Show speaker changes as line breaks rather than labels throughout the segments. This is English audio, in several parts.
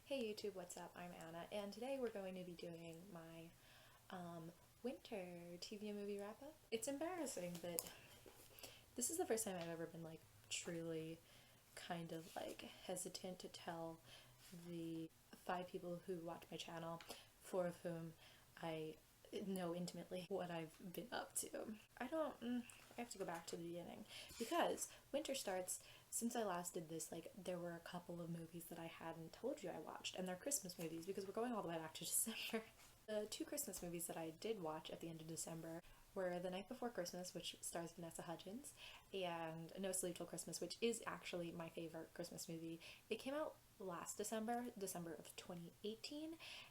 Hey YouTube, what's up? I'm Anna, and today we're going to be doing my winter TV and movie wrap-up. It's embarrassing that this is the first time I've ever been like truly kind of like hesitant to tell the 5 people who watch my channel, 4 of whom I know intimately what I've been up to. I have to go back to the beginning because winter starts. Since I last did this, like, there were a couple of movies that I hadn't told you I watched, and they're Christmas movies because we're going all the way back to December. The 2 Christmas movies that I did watch at the end of December were The Night Before Christmas, which stars Vanessa Hudgens, and No Sleep Till Christmas, which is actually my favorite Christmas movie. It came out last December of 2018,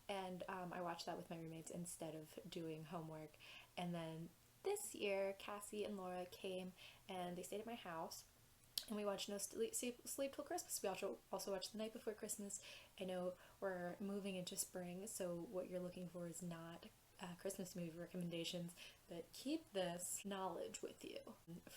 and I watched that with my roommates instead of doing homework. And then this year, Cassie and Laura came and they stayed at my house, and we watched No Sleep Till Christmas. We also watched The Night Before Christmas. I know we're moving into spring, so what you're looking for is not Christmas movie recommendations, but keep this knowledge with you.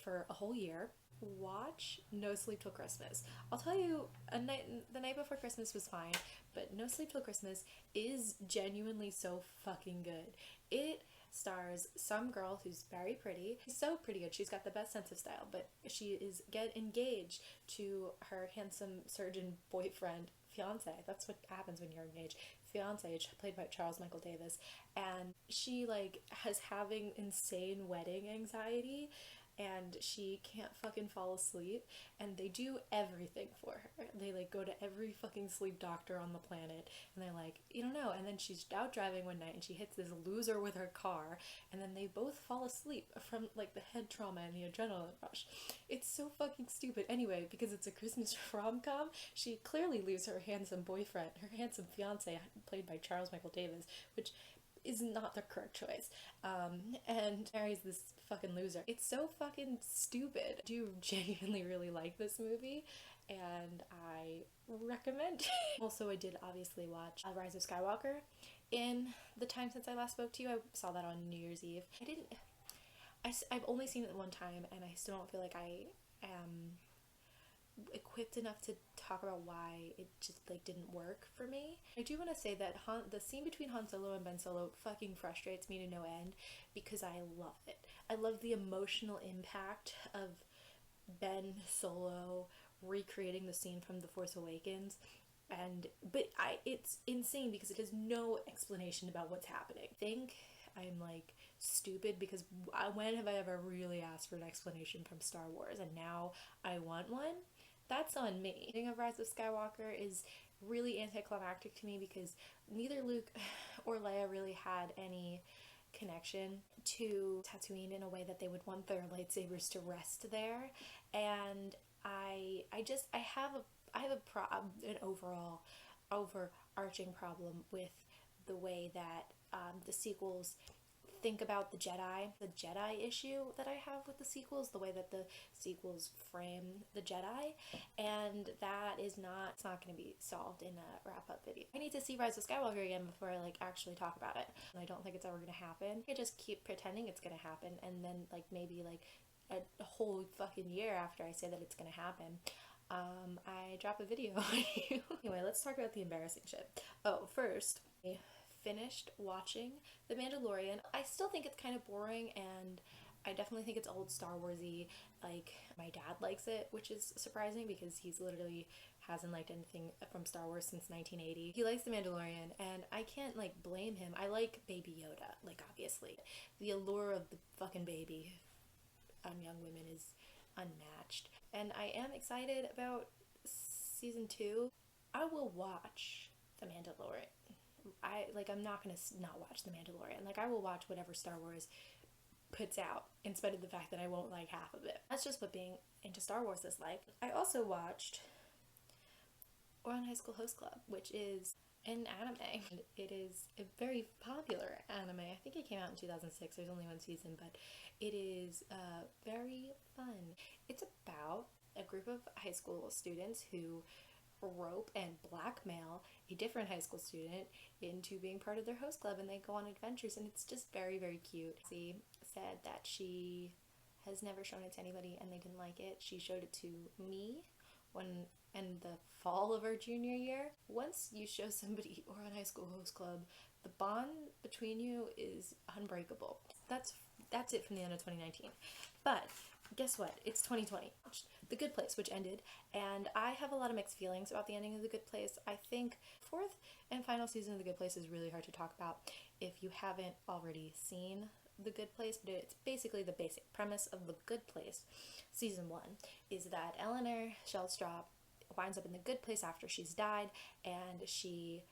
For a whole year, watch No Sleep Till Christmas. I'll tell you, The Night Before Christmas was fine, but No Sleep Till Christmas is genuinely so fucking good. It stars some girl who's very pretty. She's so pretty good. She's got the best sense of style, but she is engaged to her handsome surgeon boyfriend, fiance. That's what happens when you're engaged. Fiance, played by Charles Michael Davis, and she like has having insane wedding anxiety, and she can't fucking fall asleep, and they do everything for her. They like go to every fucking sleep doctor on the planet, and they're like, you don't know. And then she's out driving one night and she hits this loser with her car, and then they both fall asleep from like the head trauma and the adrenaline rush. It's so fucking stupid. Anyway, because it's a Christmas rom-com, she clearly leaves her handsome boyfriend, her handsome fiance, played by Charles Michael Davis, which is not the correct choice, and marries this fucking loser. It's so fucking stupid. I do genuinely really like this movie, and I recommend it. Also, I did obviously watch Rise of Skywalker. In the time since I last spoke to you, I saw that on New Year's Eve. I've only seen it one time, and I still don't feel like I am equipped enough to talk about why it just like didn't work for me. I do want to say that the scene between Han Solo and Ben Solo fucking frustrates me to no end because I love it. I love the emotional impact of Ben Solo recreating the scene from The Force Awakens, but it's insane because it has no explanation about what's happening. I think I'm like stupid because when have I ever really asked for an explanation from Star Wars, and now I want one? That's on me. The ending of Rise of Skywalker is really anticlimactic to me because neither Luke or Leia really had any connection to Tatooine in a way that they would want their lightsabers to rest there, and I have an overall overarching problem with the way that the sequels think about the Jedi issue that I have with the sequels, the way that the sequels frame the Jedi, and that is not, it's not going to be solved in a wrap-up video. I need to see Rise of Skywalker again before I like actually talk about it, and I don't think it's ever going to happen. I just keep pretending it's going to happen, and then like maybe like a whole fucking year after I say that it's going to happen, I drop a video on you. Anyway, let's talk about the embarrassing shit. Oh, first, I finished watching The Mandalorian. I still think it's kind of boring, and I definitely think it's old Star Wars-y. Like, my dad likes it, which is surprising because he's literally hasn't liked anything from Star Wars since 1980. He likes The Mandalorian, and I can't like blame him. I like Baby Yoda, like obviously. The allure of the fucking baby on young women is unmatched. And I am excited about season 2. I will watch The Mandalorian. I'm not gonna not watch The Mandalorian. Like, I will watch whatever Star Wars puts out, in spite of the fact that I won't like half of it. That's just what being into Star Wars is like. I also watched OURAN High School Host Club, which is an anime. And it is a very popular anime. I think it came out in 2006. There's only 1 season, but it is very fun. It's about a group of high school students who rope and blackmail a different high school student into being part of their host club, and they go on adventures, and it's just very, very cute. She said that she has never shown it to anybody and they didn't like it. She showed it to me and and the fall of our junior year. Once you show somebody OURAN High School Host Club, the bond between you is unbreakable. That's it from the end of 2019. But guess what? It's 2020. The Good Place, which ended, and I have a lot of mixed feelings about the ending of The Good Place. I think fourth and final season of The Good Place is really hard to talk about if you haven't already seen The Good Place, but it's basically the basic premise of The Good Place. Season 1 is that Eleanor Shellstrop winds up in the good place after she's died, and she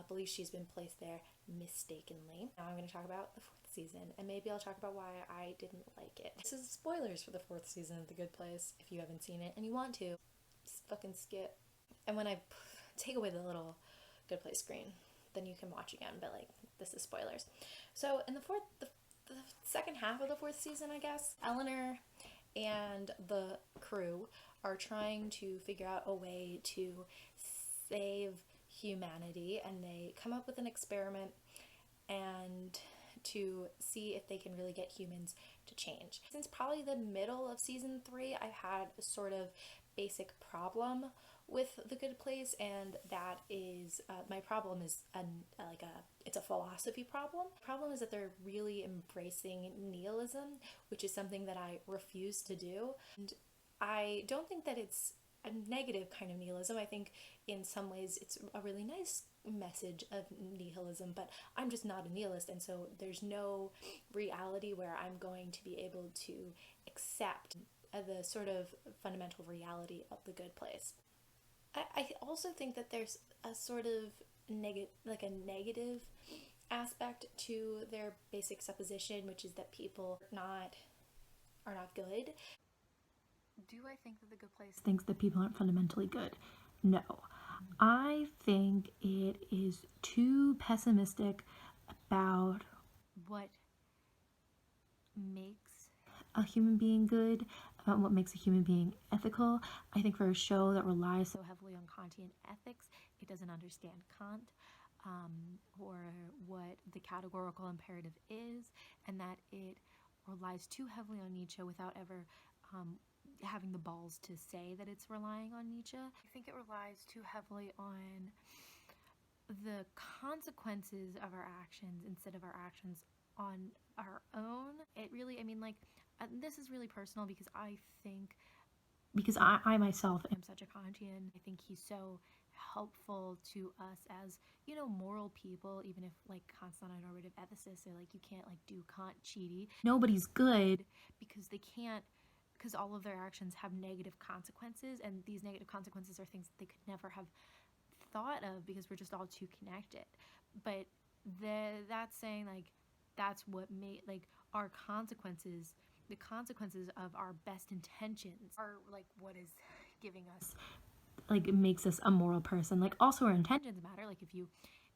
believes she's been placed there mistakenly. Now I'm going to talk about the fourth season, and maybe I'll talk about why I didn't like it. This is spoilers for the fourth season of The Good Place. If you haven't seen it and you want to, just fucking skip. And when I take away the little Good Place screen, then you can watch again, but like, this is spoilers. So in the second half of the fourth season, I guess, Eleanor and the crew are trying to figure out a way to save humanity, and they come up with an experiment and to see if they can really get humans to change. Since probably the middle of season 3, I've had a sort of basic problem with The Good Place, and that is my problem is it's a philosophy problem. The problem is that they're really embracing nihilism, which is something that I refuse to do. And I don't think that it's a negative kind of nihilism. I think in some ways it's a really nice message of nihilism, but I'm just not a nihilist, and so there's no reality where I'm going to be able to accept the sort of fundamental reality of The Good Place. I also think that there's a sort of negative aspect to their basic supposition, which is that people are not good. Do I think that The Good Place thinks that people aren't fundamentally good? No. I think it is too pessimistic about what makes a human being good, about what makes a human being ethical. I think for a show that relies so heavily on Kantian ethics, it doesn't understand Kant, or what the categorical imperative is, and that it relies too heavily on Nietzsche without ever having the balls to say that it's relying on Nietzsche. I think it relies too heavily on the consequences of our actions instead of our actions on our own. It really, this is really personal because I myself am such a Kantian. I think he's so helpful to us as, moral people, even if Kant's not a normative ethicist, so you can't do Kant cheaty. Nobody's good because all of their actions have negative consequences, and these negative consequences are things that they could never have thought of because we're just all too connected. But that's saying that's what made our consequences, the consequences of our best intentions are what is giving us it makes us a moral person. Also our intentions matter. If you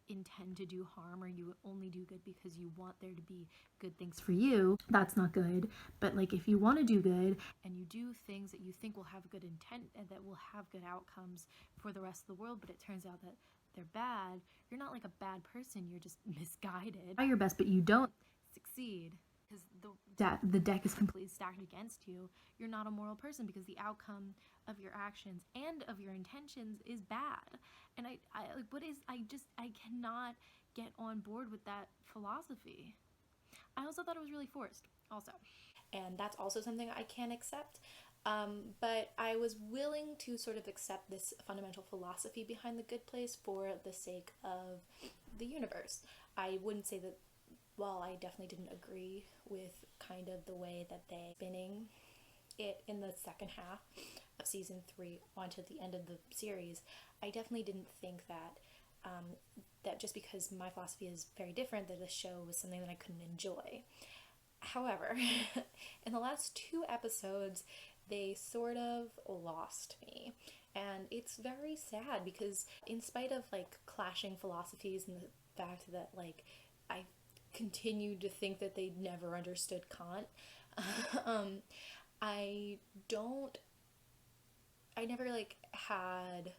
intend to do harm, or you only do good because you want there to be good things for you, that's not good. But if you want to do good and you do things that you think will have good intent and that will have good outcomes for the rest of the world, but it turns out that they're bad, you're not a bad person, you're just misguided. Try your best but you don't succeed because the deck is completely stacked against you. You're not a moral person because the outcome of your actions and of your intentions is bad. And I cannot get on board with that philosophy. I also thought it was really forced also, and that's also something I can't accept. But I was willing to sort of accept this fundamental philosophy behind The Good Place for the sake of the universe. I wouldn't say that, well, I definitely didn't agree with kind of the way that they spinning it in the second half of season 3 onto the end of the series. I definitely didn't think that that just because my philosophy is very different, that the show was something that I couldn't enjoy. However, in the last 2 episodes, they sort of lost me. And it's very sad because in spite of clashing philosophies and the fact that I continued to think that they never understood Kant, I never had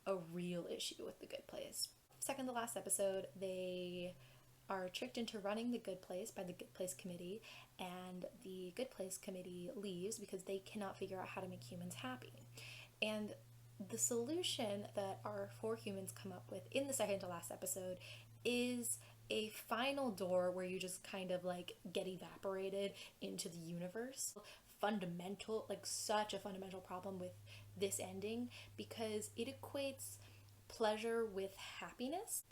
a real issue with The Good Place. Second to last episode, they are tricked into running The Good Place by the Good Place Committee, and the Good Place Committee leaves because they cannot figure out how to make humans happy. And the solution that our four humans come up with in the second to last episode is a final door where you just kind of like get evaporated into the universe. Fundamental, like such a fundamental problem with this ending, because it equates pleasure with happiness.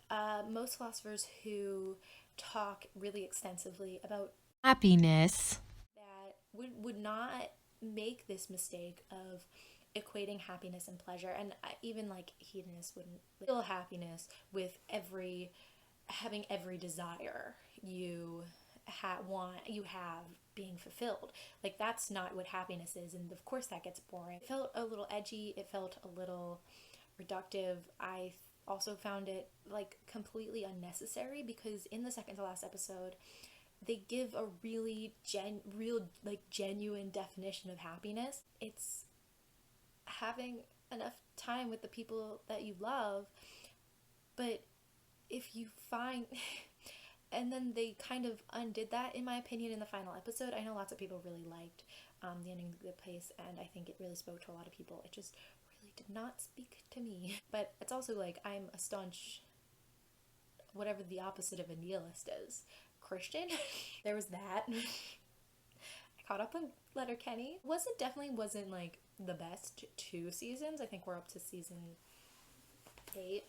Most philosophers who talk really extensively about
Happiness.
that would not make this mistake of equating happiness and pleasure, and even like hedonists wouldn't feel happiness with every having every desire you have being fulfilled. Like that's not what happiness is, and of course that gets boring. It felt a little edgy, it felt a little reductive. I also found it like completely unnecessary, because in the second to last episode they give a really genuine definition of happiness. It's having enough time with the people that you love. But if you find and then they kind of undid that, in my opinion, in the final episode. I know lots of people really liked the ending of The Good Place, and I think it really spoke to a lot of people. It just really did not speak to me. But it's also like, I'm a staunch, whatever the opposite of a nihilist is, Christian. There was that. I caught up on Letterkenny. Definitely wasn't like the best 2 seasons. I think we're up to season 8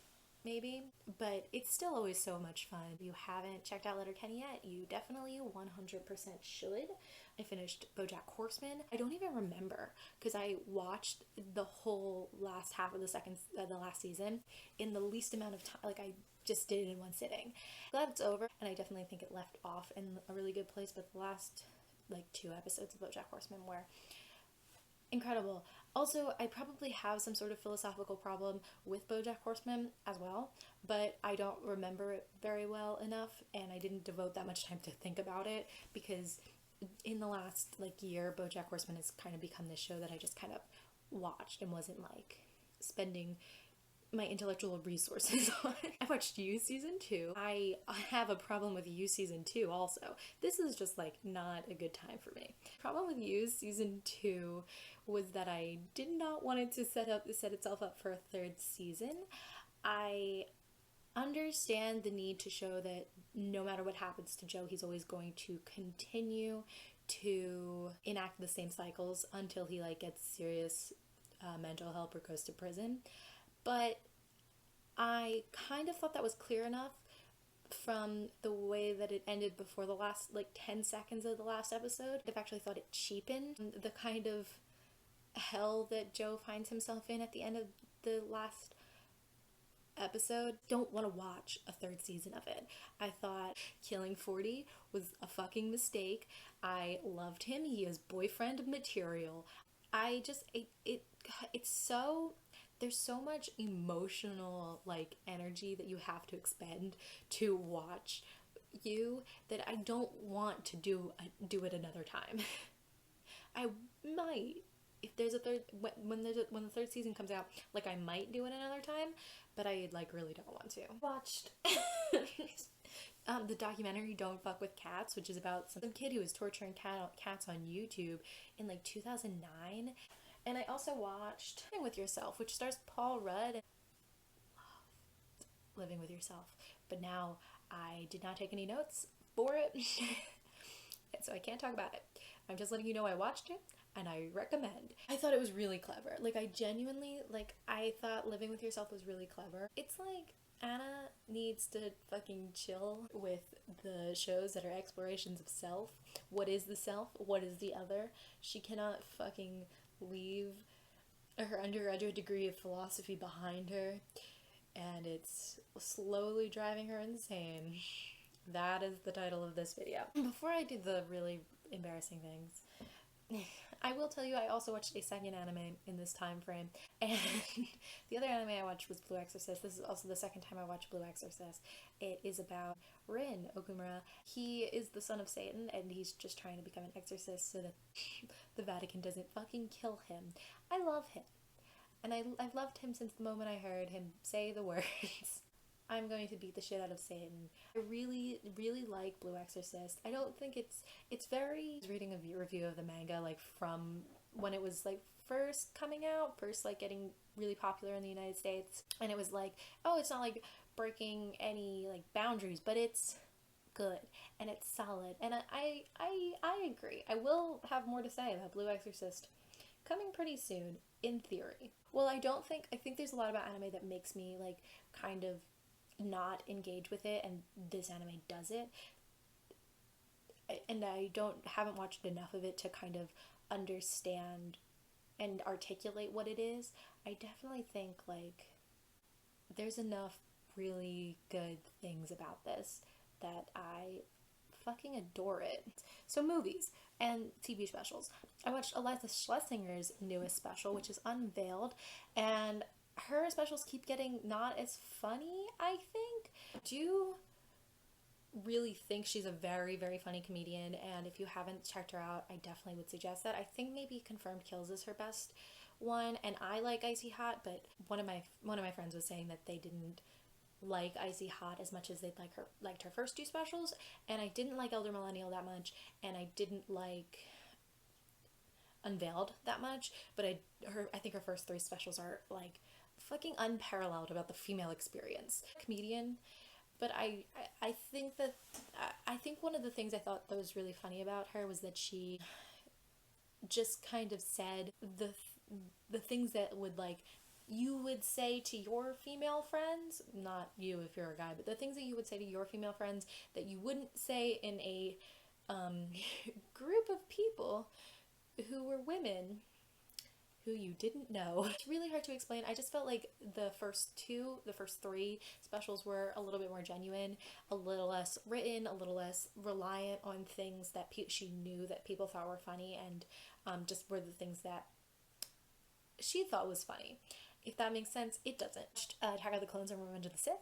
maybe, but it's still always so much fun. If you haven't checked out Letterkenny yet, you definitely 100% should. I finished BOJACK Horseman. I don't even remember, because I watched the whole last half of the last season in the least amount of time. Like I just did it in one sitting. Glad it's over, and I definitely think it left off in a really good place, but the last like 2 episodes of BOJACK Horseman were incredible. Also, I probably have some sort of philosophical problem with BOJACK Horseman as well, but I don't remember it very well enough, and I didn't devote that much time to think about it, because in the last like year, BOJACK Horseman has kind of become this show that I just kind of watched and wasn't like spending my intellectual resources on. I watched You season 2. I have a problem with You season 2 also. This is just like not a good time for me. Problem with You season 2 was that I did not want it to set itself up for a third season. I understand the need to show that no matter what happens to Joe, he's always going to continue to enact the same cycles until he like gets serious mental help or goes to prison. But I kind of thought that was clear enough from the way that it ended before the last like 10 seconds of the last episode. I've actually thought it cheapened the kind of hell that Joe finds himself in at the end of the last episode. Don't want to watch a third season of it. I thought killing 40 was a fucking mistake. I loved him. He is boyfriend material. I just it's so, there's so much emotional like energy that you have to expend to watch You that I don't want to do it another time. I might, if there's a third, when the third season comes out, like I might do it another time, but I like really don't want to. Watched the documentary Don't Fuck with Cats, which is about some kid who was torturing cats on YouTube in like 2009. And I also watched Living with Yourself, which stars Paul Rudd. Loved Living with Yourself, but now I did not take any notes for it, so I can't talk about it. I'm just letting you know I watched it, and I recommend. I thought it was really clever. Like I genuinely, like I thought Living with Yourself was really clever. It's like Anna needs to fucking chill with the shows that are explorations of self. What is the self? What is the other? She cannot fucking leave her undergraduate degree of philosophy behind her, and it's slowly driving her insane. That is the title of this video. Before I do the really embarrassing things, I will tell you I also watched a second anime in this time frame, and the other anime I watched was Blue Exorcist. This is also the second time I watched Blue Exorcist. It is about Rin Okumura. He is the son of Satan, and he's just trying to become an exorcist so that the Vatican doesn't fucking kill him. I love him, and I've loved him since the moment I heard him say the words, I'm going to beat the shit out of Satan. I really, really like Blue Exorcist. I don't think it's very... I was reading a review of the manga, like, from when it was, like, first coming out, first, like, getting really popular in the United States, and it was like, oh, it's not like breaking any like boundaries, but it's good and it's solid. And I agree. I will have more to say about Blue Exorcist coming pretty soon, in theory. Well, I think there's a lot about anime that makes me like kind of not engage with it, and this anime does it. And I haven't watched enough of it to kind of understand and articulate what it is. I definitely think like there's enough really good things about this that I fucking adore it. So movies and TV specials. I watched Eliza Schlesinger's newest special, which is Unveiled, and her specials keep getting not as funny, I think. Do you really think she's a very, very funny comedian, and if you haven't checked her out, I definitely would suggest that. I think maybe Confirmed Kills is her best one, and I like Icy Hot, but one of my friends was saying that they didn't like Icy Hot as much as they liked her first two specials, and I didn't like Elder Millennial that much, and I didn't like Unveiled that much, but I think her first three specials are like fucking unparalleled about the female experience. Comedian, but I think one of the things I thought that was really funny about her was that she just kind of said the things that would like you would say to your female friends, not you if you're a guy, but the things that you would say to your female friends that you wouldn't say in a group of people who were women who you didn't know. It's really hard to explain. I just felt like the first three specials were a little bit more genuine, a little less written, a little less reliant on things that she knew that people thought were funny, and just were the things that she thought was funny. If that makes sense, it doesn't. Attack of the Clones and Revenge of the Sith.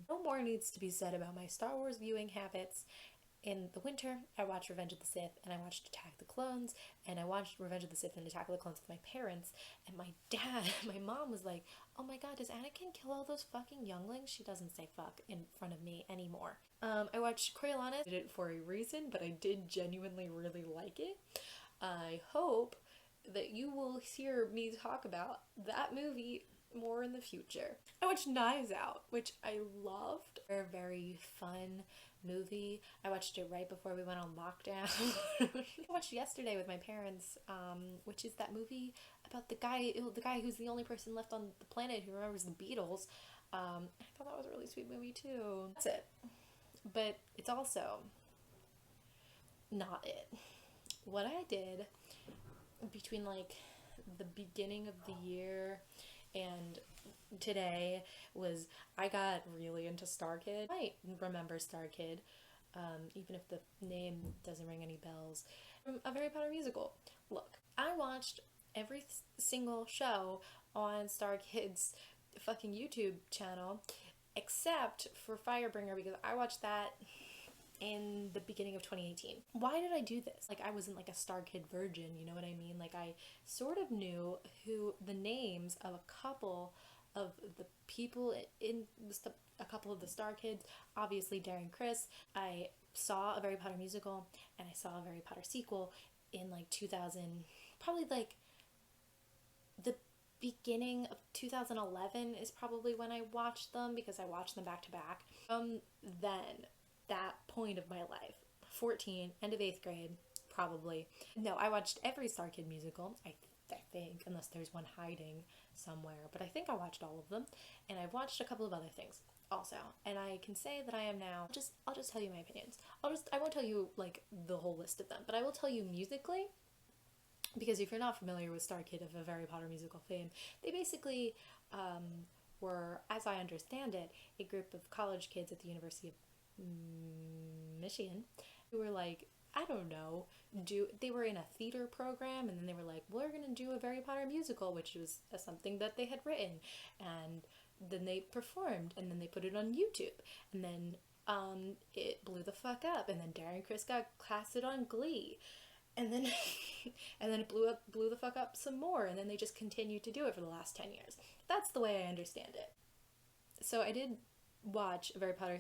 No more needs to be said about my Star Wars viewing habits. In the winter, I watched Revenge of the Sith, and I watched Attack of the Clones, and I watched Revenge of the Sith and Attack of the Clones with my parents, and my mom was like, oh my god, does Anakin kill all those fucking younglings? She doesn't say fuck in front of me anymore. I watched Coriolanus. I did it for a reason, but I did genuinely really like it. I hope that you will hear me talk about that movie more in the future. I watched Knives Out, which I loved. A very fun movie. I watched it right before we went on lockdown. I watched yesterday with my parents, which is that movie about the guy who's the only person left on the planet who remembers the Beatles. I thought that was a really sweet movie too. That's it. But it's also not it. What I did between like the beginning of the year and today was I got really into StarKid. I remember StarKid, even if the name doesn't ring any bells. A Harry Potter musical. Look, I watched every single show on StarKid's fucking YouTube channel except for Firebringer, because I watched that in the beginning of 2018. Why did I do this? Like, I wasn't like a StarKid virgin, you know what I mean? Like, I sort of knew the names of a couple of the people in a couple of the StarKids. Obviously, Darren Criss. I saw a Harry Potter musical, and I saw a Harry Potter sequel in like 2000, probably like the beginning of 2011 is probably when I watched them, because I watched them back to back. Then, that point of my life, 14, end of 8th grade, probably. No, I watched every StarKid musical, I think, unless there's one hiding somewhere, but I think I watched all of them, and I've watched a couple of other things also, and I can say that I am now, I'll just tell you my opinions. I won't tell you like the whole list of them, but I will tell you musically, because if you're not familiar with StarKid of a Harry Potter musical fame, they basically were, as I understand it, a group of college kids at the University of Michigan who were like, I don't know, they were in a theater program, and then they were like, we're gonna do a Harry Potter musical, which was something that they had written, and then they performed, and then they put it on YouTube, and then it blew the fuck up, and then Darren Criss got casted on Glee, and then and then it blew the fuck up some more, and then they just continued to do it for the last 10 years. That's the way I understand it. So I did watch Harry Potter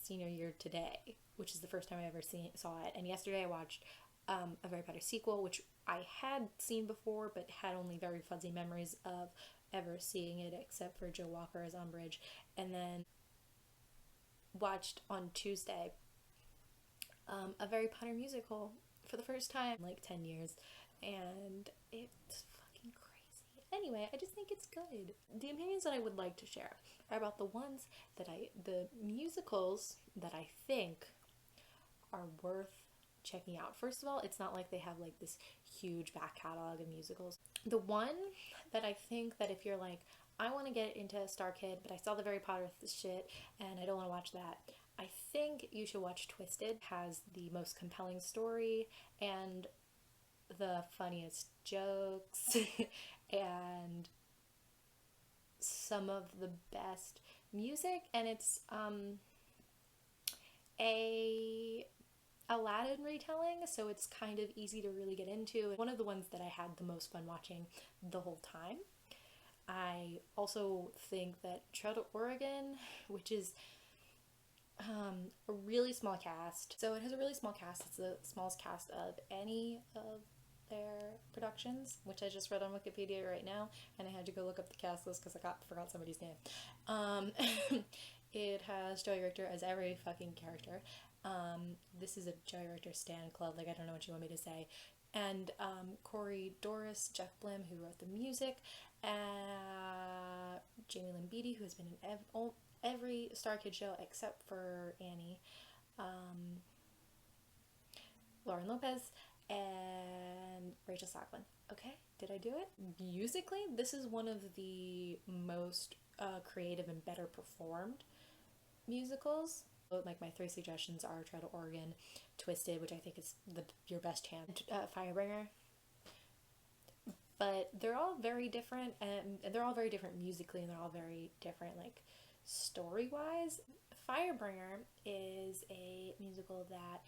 senior year today, which is the first time I ever saw it, and yesterday I watched a Harry Potter sequel, which I had seen before but had only very fuzzy memories of ever seeing it, except for Joe Walker as Umbridge, and then watched on Tuesday a Harry Potter musical for the first time in like 10 years, and it's fucking crazy. Anyway, I just think it's good. The opinions that I would like to share are about the musicals that I think are worth checking out. First of all, it's not like they have like this huge back catalog of musicals. The one that I think that if you're like, I want to get into starkid, but I saw the Harry Potter shit and I don't want to watch that, I think you should watch Twisted. It has the most compelling story and the funniest jokes and some of the best music, and it's a Aladdin retelling, so it's kind of easy to really get into. One of the ones that I had the most fun watching the whole time. I also think that Untitled Oregon, which is a really small cast. So it has a really small cast. It's the smallest cast of any of their productions, which I just read on Wikipedia right now, and I had to go look up the cast list because I forgot somebody's name. It has Joey Richter as every fucking character. This is a Joey Richter stan club, like I don't know what you want me to say. And Corey Doris, Jeff Blim, who wrote the music, Jamie Lynn Beatty, who has been in every StarKid show except for Annie, Lauren Lopez, and Rachel Sacklin. Okay, did I do it? Musically, this is one of the most creative and better performed musicals. Like my 3 suggestions are Untitled Oregon, Twisted, which I think is your best chance, Firebringer. But they're all very different, and they're all very different musically, and they're all very different like story-wise. Firebringer is a musical that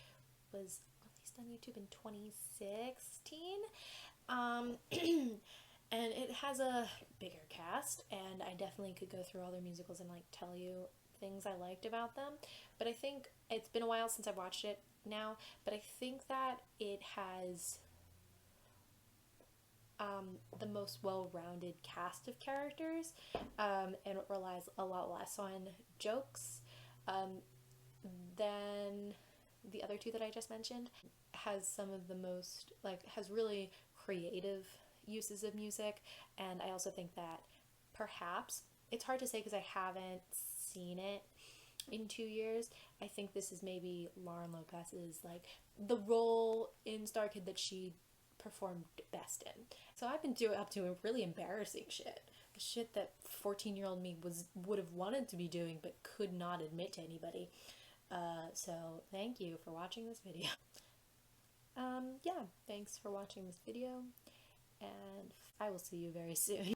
was released on YouTube in 2016. And it has a bigger cast, and I definitely could go through all their musicals and like tell you things I liked about them, but I think it's been a while since I've watched it now, but I think that it has the most well-rounded cast of characters, and it relies a lot less on jokes than the other 2 that I just mentioned. Has some of the most, like, has really creative uses of music, and I also think that perhaps, it's hard to say because I haven't seen it in 2 years, I think this is maybe Lauren Lopez's, like, the role in StarKid that she performed best in. So I've been up to really embarrassing shit. The shit that 14-year-old me would have wanted to be doing but could not admit to anybody. So thank you for watching this video. Yeah, thanks for watching this video, and I will see you very soon.